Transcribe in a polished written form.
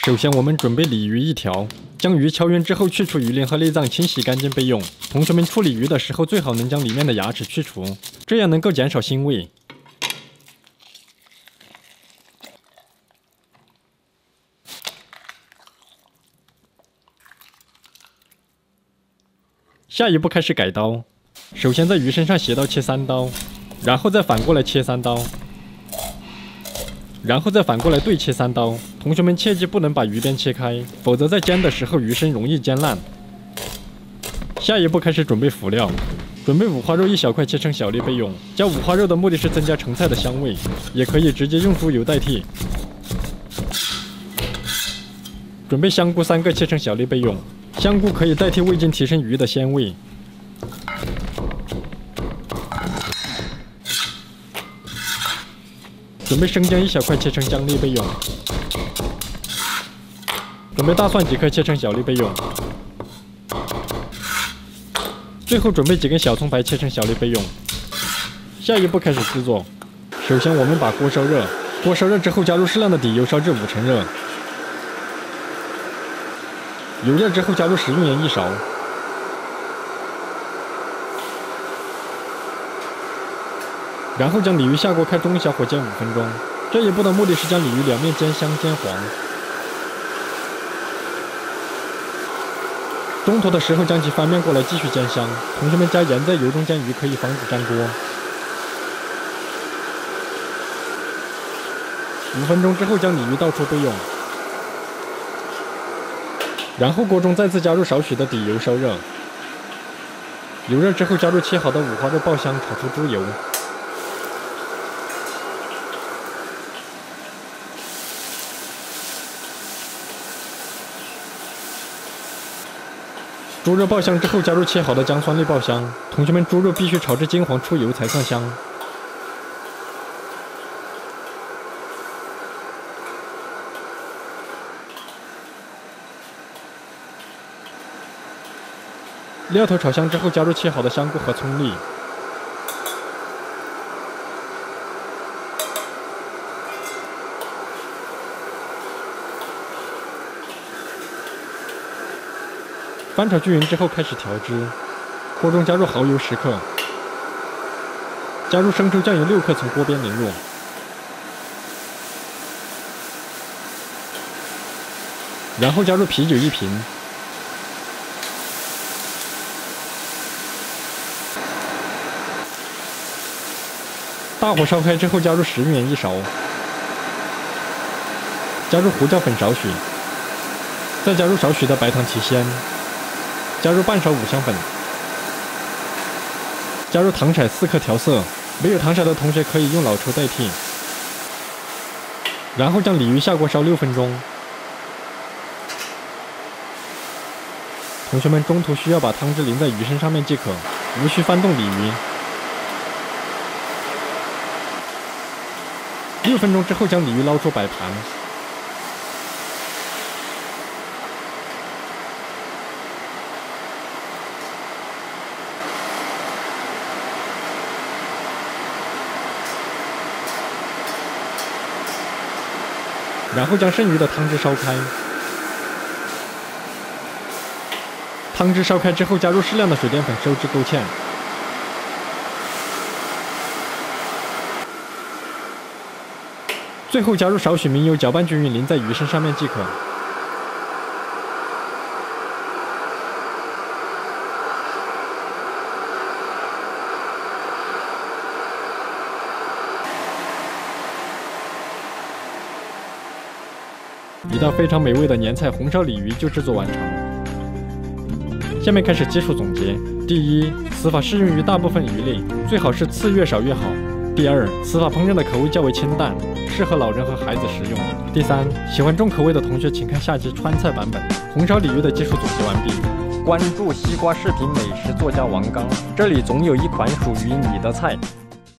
首先，我们准备鲤鱼1条，将鱼敲匀之后，去除鱼鳞和内脏，清洗干净备用。同学们处理鱼的时候，最好能将里面的牙齿去除，这样能够减少腥味。下一步开始改刀，首先在鱼身上斜刀切3刀，然后再反过来切3刀。 然后再反过来对切3刀，同学们切记不能把鱼边切开，否则在煎的时候鱼身容易煎烂。下一步开始准备辅料，准备五花肉1小块切成小粒备用。加五花肉的目的是增加成菜的香味，也可以直接用猪油代替。准备香菇3个切成小粒备用，香菇可以代替味精提升鱼的鲜味。 准备生姜1小块切成姜粒备用。准备大蒜几颗切成小粒备用。最后准备几根小葱白切成小粒备用。下一步开始制作。首先我们把锅烧热，锅烧热之后加入适量的底油，烧至5成热。油热之后加入食用盐1勺。 然后将鲤鱼下锅，开中小火煎5分钟。这一步的目的是将鲤鱼两面煎香煎黄。中途的时候将其翻面过来继续煎香。同学们加盐在油中煎鱼可以防止粘锅。5分钟之后将鲤鱼倒出备用。然后锅中再次加入少许的底油烧热。油热之后加入切好的五花肉爆香，炒出猪油。 猪肉爆香之后，加入切好的姜蒜粒爆香。同学们，猪肉必须炒至金黄出油才算香。料头炒香之后，加入切好的香菇和葱粒。翻炒均匀之后，开始调汁。锅中加入蚝油10克，加入生抽酱油6克，从锅边淋入。然后加入啤酒1瓶。大火烧开之后，加入食用盐1勺，加入胡椒粉少许，再加入少许的白糖提鲜。 加入半勺五香粉，加入糖色4克调色，没有糖色的同学可以用老抽代替。然后将鲤鱼下锅烧6分钟。同学们中途需要把汤汁淋在鱼身上面即可，无需翻动鲤鱼。6分钟之后将鲤鱼捞出摆盘。 然后将剩余的汤汁烧开。汤汁烧开之后，加入适量的水淀粉，收至勾芡。最后加入少许明油，搅拌均匀，淋在鱼身上面即可。一道非常美味的年菜红烧鲤鱼就制作完成。下面开始技术总结：第一，此法适用于大部分鱼类，最好是刺越少越好。第二，此法烹饪的口味较为清淡，适合老人和孩子食用。第三，喜欢重口味的同学请看下集川菜版本。红烧鲤鱼的技术总结完毕。关注西瓜视频美食作家王刚，这里总有一款属于你的菜。